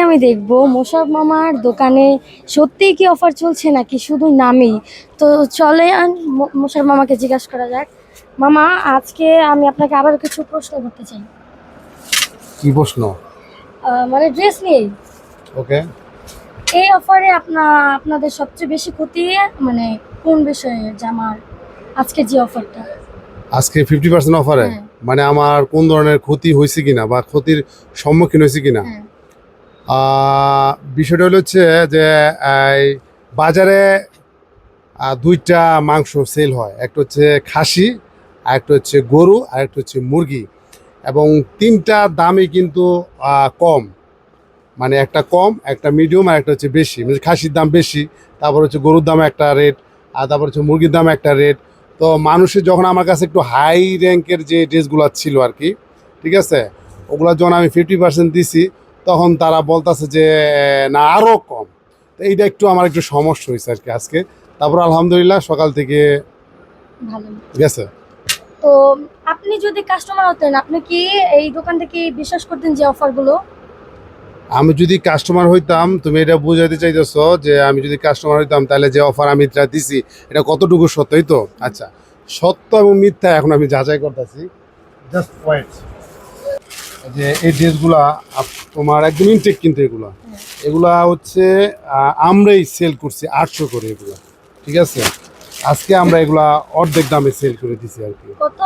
আমি দেখব মোশাররফ মামার দোকানে সত্যিই কি অফার চলছে নাকি শুধু নামেই। তো চলে মোশাররফ মামাকে জিজ্ঞাসা করা যাক। মামা, আজকে আমি আপনাকে আবার কিছু প্রশ্ন করতে চাই। কি প্রশ্ন? মানে ড্রেস নিয়েই। ওকে। এই অফারে আপনাদের সবচেয়ে বেশি ক্ষতি মানে কোন বিষয়ে? জামার আজকে যে অফারটা, আজকে 50% অফারে হ্যাঁ মানে আমার কোন ধরনের ক্ষতি হয়েছে কিনা বা ক্ষতির সম্মুখীন হয়েছে কিনা? হ্যাঁ বিষয়টা হচ্ছে যে এই বাজারে দুইটা মাংস সেল হয়, একটা হচ্ছে খাসি, আর একটা হচ্ছে গরু, আর একটা হচ্ছে মুরগি, এবং তিনটা দামই কিন্তু কম। মানে একটা কম, একটা মিডিয়াম, আর একটা হচ্ছে বেশি। মানে খাসির দাম বেশি, তারপর হচ্ছে গরুর দাম একটা রেট, আর তারপর হচ্ছে মুরগির দাম একটা রেট। তো মানুষের যখন আমার কাছে একটু হাই র্যাঙ্কের যে ড্রেসগুলো ছিল আর কি, ঠিক আছে, ওগুলো যখন আমি 50% দিছি, তখন তারা বলতেছে যে না আরও কম। তো এইটা একটু আমার একটু সমস্যা হয়েছে আর কি আজকে। তারপর আলহামদুলিল্লাহ সকাল থেকে ভালো। গেছে। তো আপনি যদি কাস্টমার হতেন, আপনি কি এই দোকান থেকে বিশ্বাস করতেন যে অফারগুলো? আমি যদি কাস্টমার হইতাম, তুমি এটা বুঝাইতে চাইতেছো যে আমি যদি কাস্টমার হইতাম তাহলে যে অফার আমি এটা দিছি এটা কতটুকু সত্যই তো? আচ্ছা, সত্য এবং মিথ্যা এখন আমি যাচাই করতেছি। Just wait. যে এই ড্রেসগুলা তোমার একদম ইনটেক, কিন্তু এগুলা হচ্ছে আমরাই সেল করছি 800 করে এগুলা, ঠিক আছে। আজকে আমরা এগুলা অর্ধেক দামে সেল করে দিছি আর কি। কত?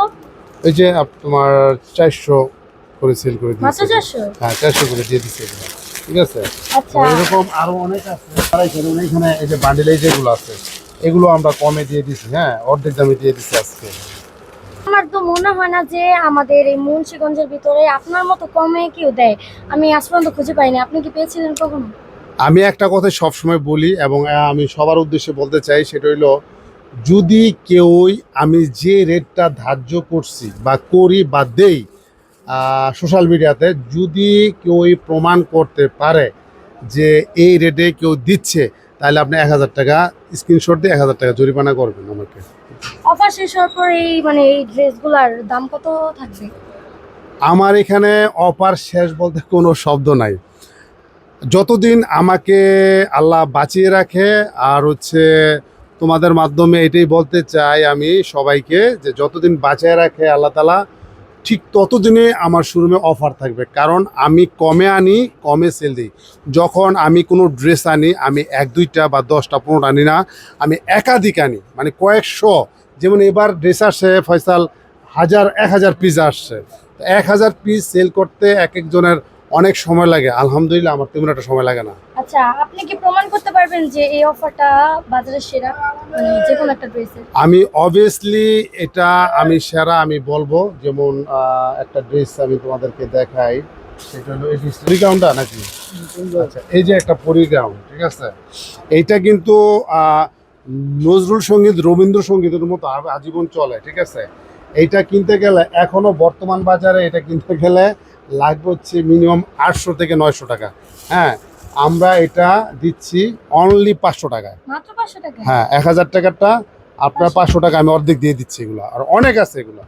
এই যে তোমার 400 করে সেল করে দিয়েছি। মাত্র 400? হ্যাঁ, 400 করে দিয়ে দিচ্ছি এগুলো, ঠিক আছে। আচ্ছা, তো এরকম আরো অনেক আছে। এখানে এই যে বান্ডেলে যেগুলো আছে এগুলো আমরা কমে দিয়ে দিচ্ছি, হ্যাঁ, অর্ধেক দামে দিয়ে দিচ্ছি আজকে। আমার তো মনে হয় না যে আমাদের এই মুন্সিগঞ্জের ভিতরে আপনার মতো কমে কেউ দেয়। আমি আজ পর্যন্ত খুঁজে পাইনি। আপনি কি পেয়েছিলেন কখনো? আমি একটা কথা সবসময় বলি এবং আমি সবার উদ্দেশ্যে বলতে চাই, সেটা হইলো যদি কেউই আমি যে রেটটা ধার্য করছি বা করি বা দেই সোশ্যাল মিডিয়াতে, যদি কেউই প্রমাণ করতে পারে যে এই রেটে কেউ দিচ্ছে, তাহলে আপনি 1000 টাকা স্ক্রিনশট দিয়ে 1000 টাকা জরিমানা করবেন আমাকে। অফার শেষ হওয়ার পর এই ড্রেসগুলোর দাম কত থাকবে? আমার এখানে অফার শেষ বলতে কোনো শব্দ নাই। যতদিন আমাকে আল্লাহ বাঁচিয়ে রাখে, আর হচ্ছে তোমাদের মাধ্যমে এটাই বলতে চাই আমি সবাইকে, যে যতদিন বাঁচিয়ে রাখে আল্লাহ তাআলা, ঠিক ততদিনে আমার শোরুমে অফার থাকবে। কারণ আমি কমে আনি, কমে সেল দিই। যখন আমি কোনো ড্রেস আনি, আমি 1-2টা বা 10টা 15টা আনি না, আমি একাধিক আনি, মানে কয়েকশো। যেমন এবার ড্রেস আসছে ফয়সাল 1000 পিস আসছে। 1000 পিস সেল করতে এক একজনের অনেক সময় লাগে। আলহামদুলিল্লাহ আমার তেমন একটা সময় লাগে না। আচ্ছা, আপনি কি প্রমাণ করতে পারবেন যে এই অফারটা বাজারের সেরা, মানে যে কোনো একটা ড্রেসের? আমি অবভিয়াসলি এটা আমি সেরা আমি বলবো। যেমন একটা ড্রেস আমি তোমাদেরকে দেখাই, সেটা হলো এই পরিগ্রাউন্ডটা নাকি। আচ্ছা, এই যে একটা পরিগ্রাউন্ড, ঠিক আছে, এইটা কিন্তু নজরুল সঙ্গীত, রবীন্দ্রসঙ্গীতের মতো আজীবন চলে, ঠিক আছে। এইটা কিনতে গেলে এখনো বর্তমান বাজারে এটা কিনতে গেলে লাগবে হচ্ছে মিনিমাম 800 থেকে 900 টাকা। হ্যাঁ, আমরা এটা দিচ্ছি অনলি 500 টাকায়। মাত্র 500 টাকা? হ্যাঁ, 1000 টাকারটা আপনার 500 টাকা আমি অর্ধেক দিয়ে দিচ্ছি। এগুলো আর অনেক আছে এগুলো।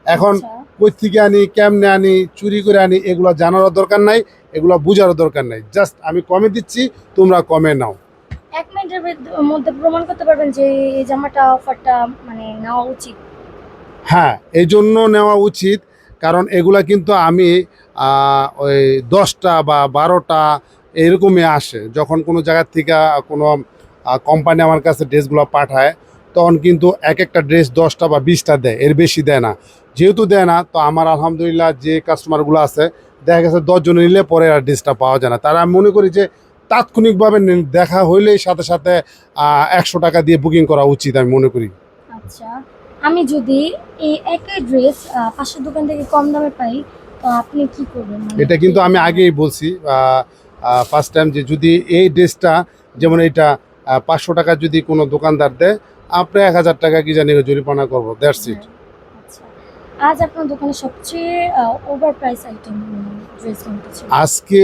এখন আচ্ছা, কই থেকে আনি, কেমনে আনি, চুরি করে আনি, এগুলো জানারও দরকার নাই, এগুলো বুঝারও দরকার নাই। জাস্ট আমি কমে দিচ্ছি, তোমরা কমে নাও। 1 মিনিটের মধ্যে প্রমাণ করতে পারবেন যে এই জামাটা অফারটা মানে নেওয়া উচিত? হ্যাঁ, এই জন্য নেওয়া উচিত, কারণ এগুলা কিন্তু আমি ওই 10টা বা 12টা এরকমই আসে। যখন কোনো জায়গার থেকে কোনো কোম্পানি আমার কাছে ড্রেসগুলো পাঠায়, তখন কিন্তু এক একটা ড্রেস 10টা বা 20টা দেয়, এর বেশি দেয় না। যেহেতু দেয় না, তো আমার আলহামদুলিল্লাহ যে কাস্টমারগুলো আছে, দেখা গেছে 10 জন নিলে পরে আর ড্রেসটা পাওয়া যায় না। তারা আমি মনে করি যে তাৎক্ষণিকভাবে দেখা হইলেই সাথে সাথে 100 টাকা দিয়ে বুকিং করা উচিত আমি মনে করি। আচ্ছা, আমি যদি এই একই ড্রেস পাশের দোকান থেকে কম দামে পাই, তো আপনি কি করবেন? মানে এটা কিন্তু আমি আগেই বলছি ফার্স্ট টাইম, যে যদি এই ড্রেসটা, যেমন এইটা 500 টাকা যদি কোনো দোকানদার দেয়, আপনি 1000 টাকা কি জানি জরিমানা করবো, দ্যাটস ইট। আচ্ছা, আজ আপনার দোকানে সবচেয়ে ওভার প্রাইস আইটেম ড্রেস কোনটা ছিল? আজকে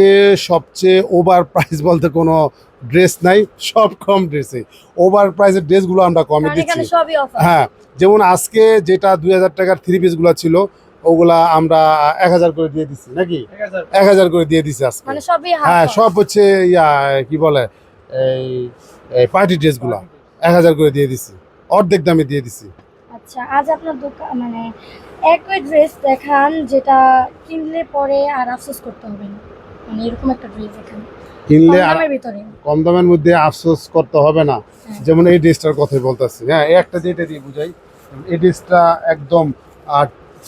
সবচেয়ে ওভার প্রাইস বলতে কোনো ড্রেস নাই, সব কম ড্রেসে। ওভার প্রাইসের ড্রেসগুলো আমরা কমে কারণ দিচ্ছি। এখানে সবই অফার। হ্যাঁ, যেমন আজকে যেটা 2000 টাকার 3 পিসগুলো ছিল, ওগুলা আমরা 1000 করে দিয়ে দিচ্ছি নাকি 1000 করে দিয়ে দিচ্ছি আজকে। মানে সবই হ্যাঁ হাফ সব হচ্ছে ইয়া কি বলে এই পার্টি ড্রেসগুলা 1000 করে দিয়ে দিচ্ছি, অর্ধেক দামে দিয়ে দিচ্ছি। আচ্ছা, আজ আপনার দোকান মানে একই ড্রেস দেখান যেটা কিনলে পরে আর আফসোস করতে হবে না, মানে এরকম একটা ড্রেস দেখান কিনলে কম আর দামের ভিতরে। কম দামের মধ্যে আফসোস করতে হবে না। হ্যাঁ। যেমন এই ড্রেসটার কথাই বলতেছি, হ্যাঁ এই একটা যেটা দিয়ে বুঝাই, এই ড্রেসটা একদম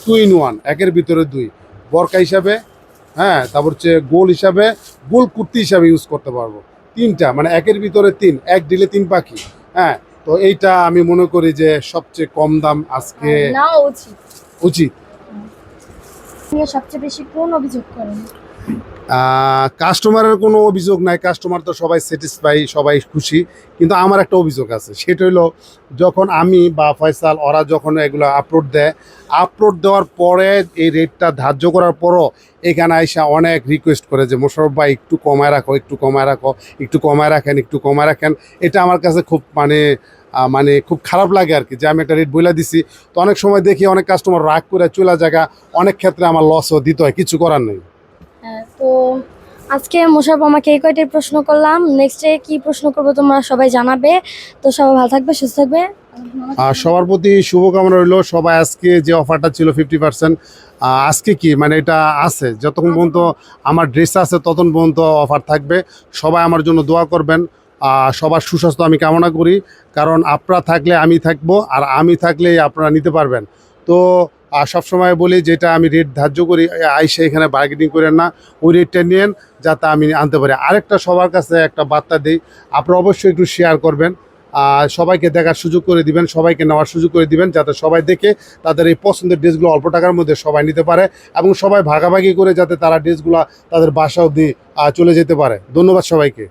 2 in 1, একের ভিতরে 2, বরকা হিসাবে, হ্যাঁ তারপর হচ্ছে গোল হিসাবে, গোল কুর্তি হিসাবে ইউজ করতে পারবো। 3টা মানে একের ভিতরে 3, এক দিলে 3 পাখি। হ্যাঁ তো এইটা আমি মনে করি যে সবচেয়ে কম দাম আজকে নাও উচিত। উচিত। নিয়ে সবচেয়ে বেশি কোন অভিযোগ করেন? কাস্টমারের কোনো অভিযোগ নাই, কাস্টমার তো সবাই স্যাটিসফাই, সবাই খুশি। কিন্তু আমার একটা অভিযোগ আছে, সেটা হলো যখন আমি বা ফয়সাল ওরা যখন এগুলো আপলোড দেওয়ার পরে এই রেটটা ধার্য করার পরও এখানে আইসা অনেক রিকোয়েস্ট করে যে মোশাররফ ভাই একটু কমায় রাখো, একটু কমায় রাখো, একটু কমায় রাখেন, একটু কমায় রাখেন। এটা আমার কাছে খুব মানে খুব খারাপ লাগে আর কি, যে আমি একটা রেট বলে দিছি। তো অনেক সময় দেখি অনেক কাস্টমার রাগ করে চলে জায়গা, অনেক ক্ষেত্রে আমার লসও দিতে হয়, কিছু করার নেই। হ্যাঁ, তো আজকে মোশাররফ আমাকে এই কয়টাই প্রশ্ন করলাম, নেক্সটে কি প্রশ্ন করবো তোমরা সবাই জানাবে। তো সবাই ভালো থাকবে, সুস্থ থাকবে। আর সবার প্রতি শুভকামনা রইল। সবাই আজকে যে অফারটা ছিল 50%, আজকে কি মানে এটা আছে, যতক্ষণ পর্যন্ত আমার ড্রেস আছে ততক্ষণ পর্যন্ত অফার থাকবে। সবাই আমার জন্য দোয়া করবেন। সবার সুস্বাস্থ্য আমি কামনা করি, কারণ আপনারা থাকলে আমি থাকবো, আর আমি থাকলেই আপনারা নিতে পারবেন। তো সবসময় বলি যেটা আমি রেট ধার্য করি, আইসে এখানে বার্গেনিং করেন না, ওই রেটটা নিয়েন যাতে আমি আনতে পারি। আরেকটা সবার কাছে একটা বার্তা দিই, আপনারা অবশ্যই একটু শেয়ার করবেন, সবাইকে দেখার সুযোগ করে দিবেন, সবাইকে নেওয়ার সুযোগ করে দিবেন, যাতে সবাই দেখে তাদের এই পছন্দের ড্রেসগুলো অল্প টাকার মধ্যে সবাই নিতে পারে, এবং সবাই ভাগাভাগি করে যাতে তারা ড্রেসগুলো তাদের বাসা অবধি চলে যেতে পারে। ধন্যবাদ সবাইকে।